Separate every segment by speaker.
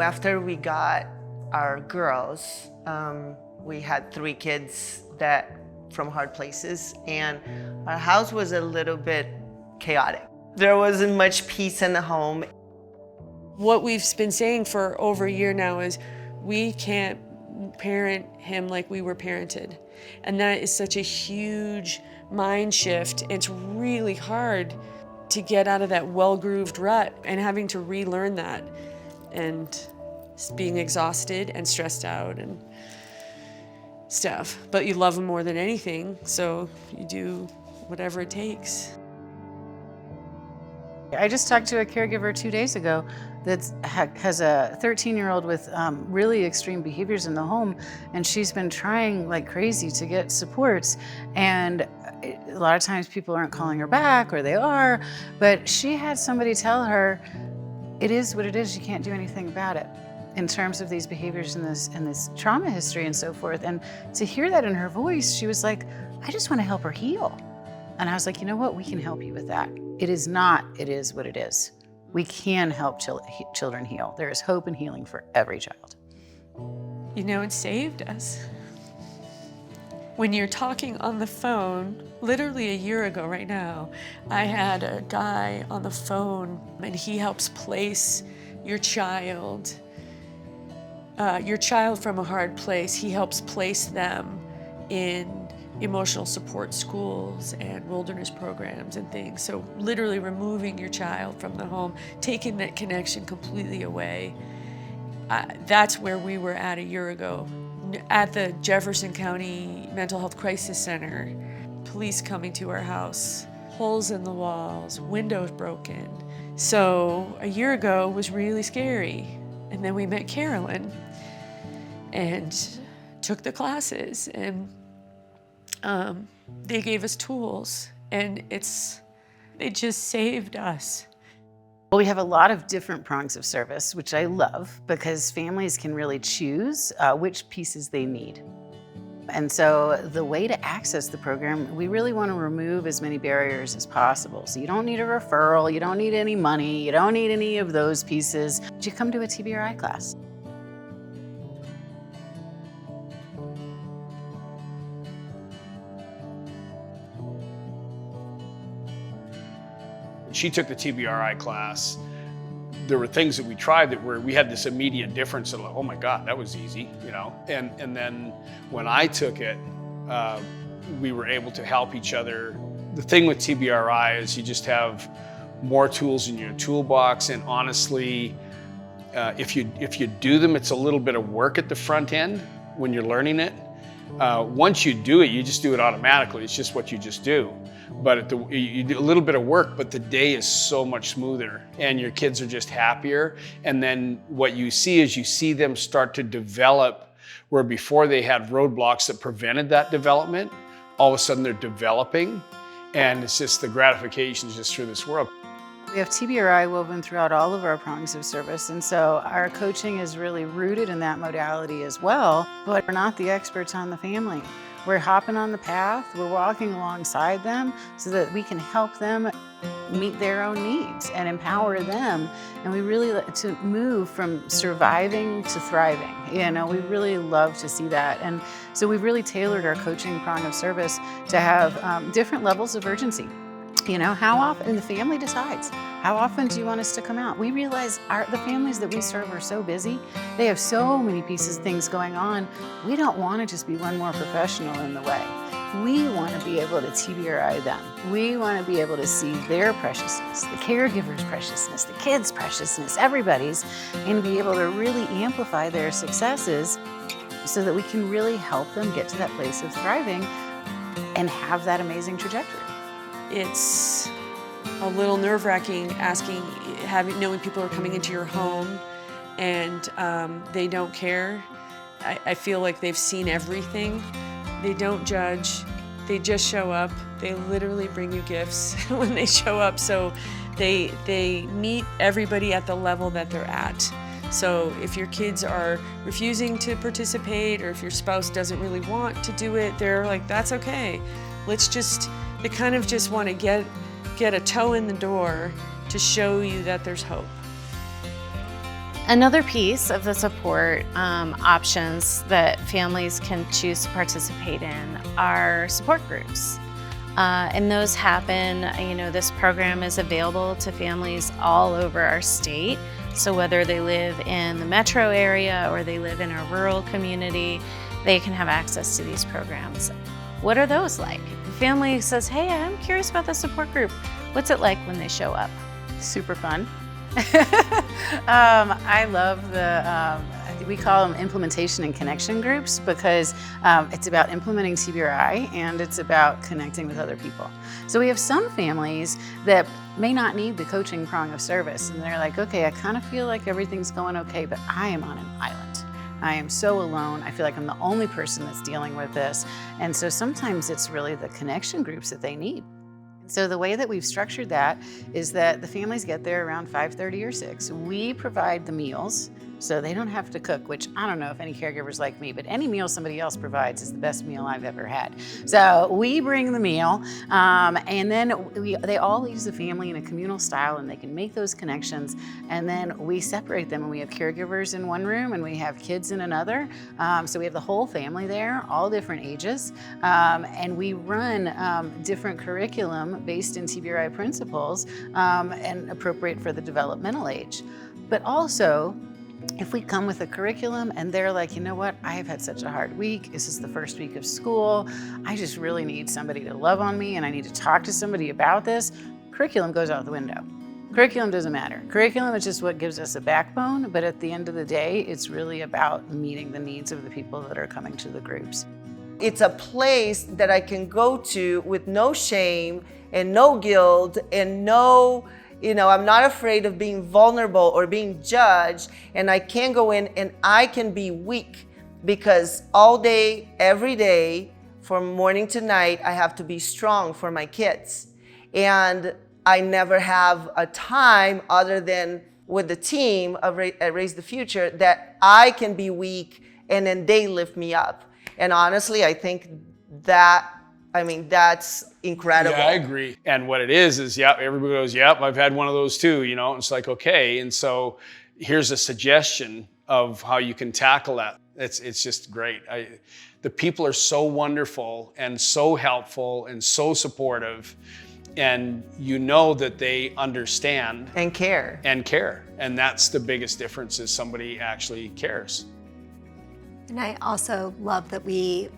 Speaker 1: After we got our girls, we had 3 kids from hard places, and our house was a little bit chaotic. There wasn't much peace in the home.
Speaker 2: What we've been saying for over a year now is we can't parent him like we were parented. And that is such a huge mind shift. It's really hard to get out of that well-grooved rut and having to relearn that and being exhausted and stressed out and stuff. But you love him more than anything, so you do whatever it takes.
Speaker 3: I just talked to a caregiver 2 days ago that has a 13-year-old with really extreme behaviors in the home, and she's been trying like crazy to get supports, and a lot of times people aren't calling her back, or they are, but she had somebody tell her, it is what it is, you can't do anything about it in terms of these behaviors and this trauma history and so forth. And to hear that in her voice, she was like, I just want to help her heal. And I was like, you know what, we can help you with that. It is what it is. We can help children heal. There is hope and healing for every child.
Speaker 2: You know, it saved us. When you're talking on the phone, literally a year ago right now, I had a guy on the phone, and he helps place your child from a hard place. He helps place them in emotional support schools and wilderness programs and things. So literally removing your child from the home, taking that connection completely away. That's where we were at a year ago. At the Jefferson County Mental Health Crisis Center, police coming to our house, holes in the walls, windows broken. So a year ago was really scary. And then we met Carolyn and took the classes, and they gave us tools, and they just saved us.
Speaker 3: Well, we have a lot of different prongs of service, which I love, because families can really choose which pieces they need. And so the way to access the program, we really want to remove as many barriers as possible. So you don't need a referral, you don't need any money, you don't need any of those pieces. You come to a TBRI class.
Speaker 4: When she took the TBRI class, there were things that we tried that we had this immediate difference of like, oh my God, that was easy, you know? And then when I took it, we were able to help each other. The thing with TBRI is you just have more tools in your toolbox, and honestly, if you do them, it's a little bit of work at the front end when you're learning it. Once you do it, you just do it automatically. It's just what you just do. But you do a little bit of work, but the day is so much smoother, and your kids are just happier. And then what you see is you see them start to develop where before they had roadblocks that prevented that development. All of a sudden they're developing, and it's just the gratification is just through this world.
Speaker 3: We have TBRI woven throughout all of our prongs of service, and so our coaching is really rooted in that modality as well, but we're not the experts on the family. We're hopping on the path, we're walking alongside them so that we can help them meet their own needs and empower them. And we really like to move from surviving to thriving. You know, we really love to see that. And so we've really tailored our coaching prong of service to have different levels of urgency. You know, how often, and the family decides, how often do you want us to come out? We realize the families that we serve are so busy. They have so many things going on. We don't want to just be one more professional in the way. We want to be able to TBRI them. We want to be able to see their preciousness, the caregiver's preciousness, the kids' preciousness, everybody's, and be able to really amplify their successes so that we can really help them get to that place of thriving and have that amazing trajectory.
Speaker 2: It's a little nerve-wracking knowing people are coming into your home and they don't care. I feel like they've seen everything. They don't judge. They just show up. They literally bring you gifts when they show up. So they meet everybody at the level that they're at. So if your kids are refusing to participate, or if your spouse doesn't really want to do it, they're like, that's okay. They kind of just want to get a toe in the door to show you that there's hope.
Speaker 5: Another piece of the support options that families can choose to participate in are support groups. And those happen, this program is available to families all over our state. So whether they live in the metro area or they live in a rural community, they can have access to these programs. What are those like? If a family says, hey, I'm curious about the support group, what's it like when they show up?
Speaker 3: Super fun. I love we call them implementation and connection groups because it's about implementing TBRI and it's about connecting with other people. So we have some families that may not need the coaching prong of service and they're like, okay, I kind of feel like everything's going okay, but I am on an island. I am so alone. I feel like I'm the only person that's dealing with this. And so sometimes it's really the connection groups that they need. So the way that we've structured that is that the families get there around 5:30 or 6. We provide the meals, so they don't have to cook, which I don't know if any caregivers like me, but any meal somebody else provides is the best meal I've ever had. So we bring the meal, and then they all leave the family in a communal style and they can make those connections, and then we separate them and we have caregivers in one room and we have kids in another. So we have the whole family there, all different ages, and we run different curriculum based in TBRI principles and appropriate for the developmental age. But also, if we come with a curriculum and they're like, you know what, I have had such a hard week. This is the first week of school. I just really need somebody to love on me and I need to talk to somebody about this. Curriculum goes out the window. Curriculum doesn't matter. Curriculum is just what gives us a backbone, but at the end of the day, it's really about meeting the needs of the people that are coming to the groups.
Speaker 1: It's a place that I can go to with no shame and no guilt and no, I'm not afraid of being vulnerable or being judged, and I can go in and I can be weak because all day, every day, from morning to night, I have to be strong for my kids. And I never have a time other than with the team at Raise the Future that I can be weak and then they lift me up. And honestly, I think that's incredible.
Speaker 4: Yeah, I agree. And what it is, everybody goes, yep, I've had one of those too, It's like, okay. And so here's a suggestion of how you can tackle that. It's just great. The people are so wonderful and so helpful and so supportive. And that they understand.
Speaker 1: And care.
Speaker 4: And that's the biggest difference, is somebody actually cares.
Speaker 6: And I also love that we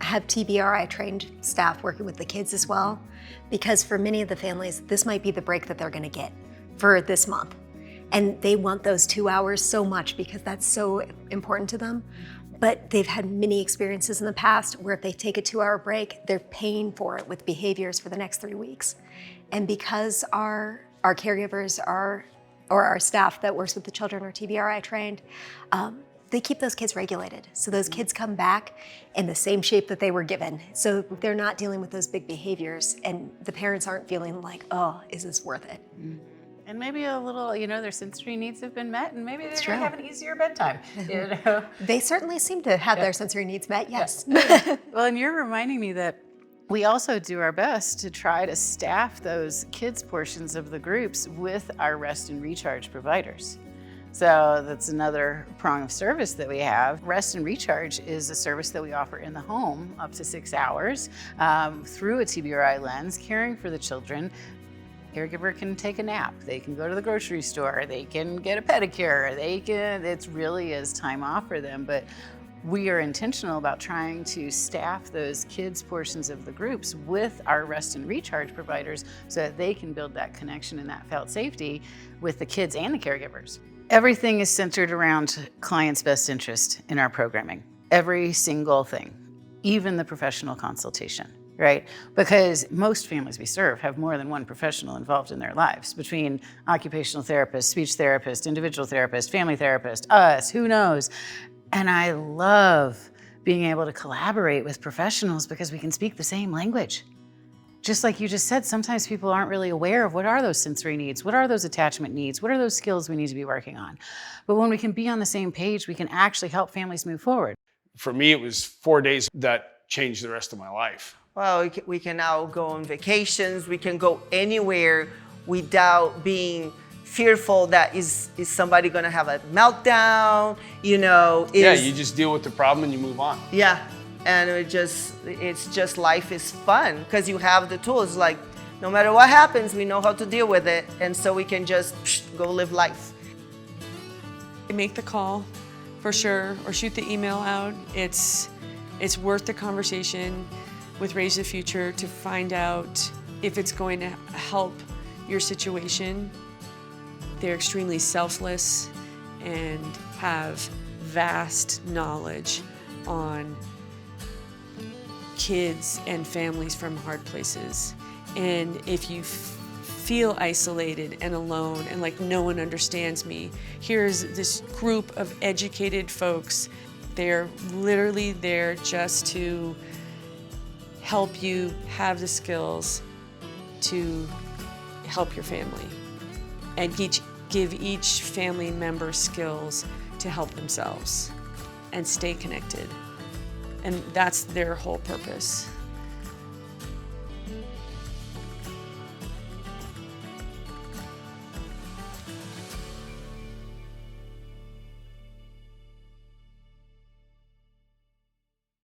Speaker 6: have TBRI trained staff working with the kids as well, because for many of the families, this might be the break that they're gonna get for this month. And they want those 2 hours so much because that's so important to them. But they've had many experiences in the past where if they take a 2-hour break, they're paying for it with behaviors for the next 3 weeks. And because our caregivers or our staff that works with the children are TBRI trained, they keep those kids regulated. So those kids come back in the same shape that they were given. So they're not dealing with those big behaviors and the parents aren't feeling like, oh, is this worth it?
Speaker 3: And maybe a little, their sensory needs have been met and maybe they're gonna have an easier bedtime,
Speaker 6: They certainly seem to have their sensory needs met, yes.
Speaker 3: Well, and you're reminding me that we also do our best to try to staff those kids portions of the groups with our rest and recharge providers. So that's another prong of service that we have. Rest and recharge is a service that we offer in the home up to 6 hours through a TBRI lens, caring for the children. Caregiver can take a nap, they can go to the grocery store, they can get a pedicure, it really is time off for them, but we are intentional about trying to staff those kids portions of the groups with our rest and recharge providers so that they can build that connection and that felt safety with the kids and the caregivers. Everything is centered around clients' best interest in our programming. Every single thing, even the professional consultation, right? Because most families we serve have more than one professional involved in their lives, between occupational therapist, speech therapist, individual therapist, family therapist, us, who knows? And I love being able to collaborate with professionals because we can speak the same language. Just like you just said, sometimes people aren't really aware of what are those sensory needs, what are those attachment needs, what are those skills we need to be working on. But when we can be on the same page, we can actually help families move forward.
Speaker 4: For me, it was 4 days that changed the rest of my life.
Speaker 1: Well, we can now go on vacations, we can go anywhere without being fearful that is somebody gonna have a meltdown, you know.
Speaker 4: Yeah, you just deal with the problem and you move on.
Speaker 1: Yeah, and it's just life is fun because you have the tools. Like, no matter what happens, we know how to deal with it, and so we can just go live life.
Speaker 2: Make the call, for sure, or shoot the email out. It's worth the conversation with Raise the Future to find out if it's going to help your situation. They're extremely selfless and have vast knowledge on kids and families from hard places. And if you feel isolated and alone and like no one understands me, here's this group of educated folks. They're literally there just to help you have the skills to help your family and give each family member skills to help themselves and stay connected. And that's their whole purpose.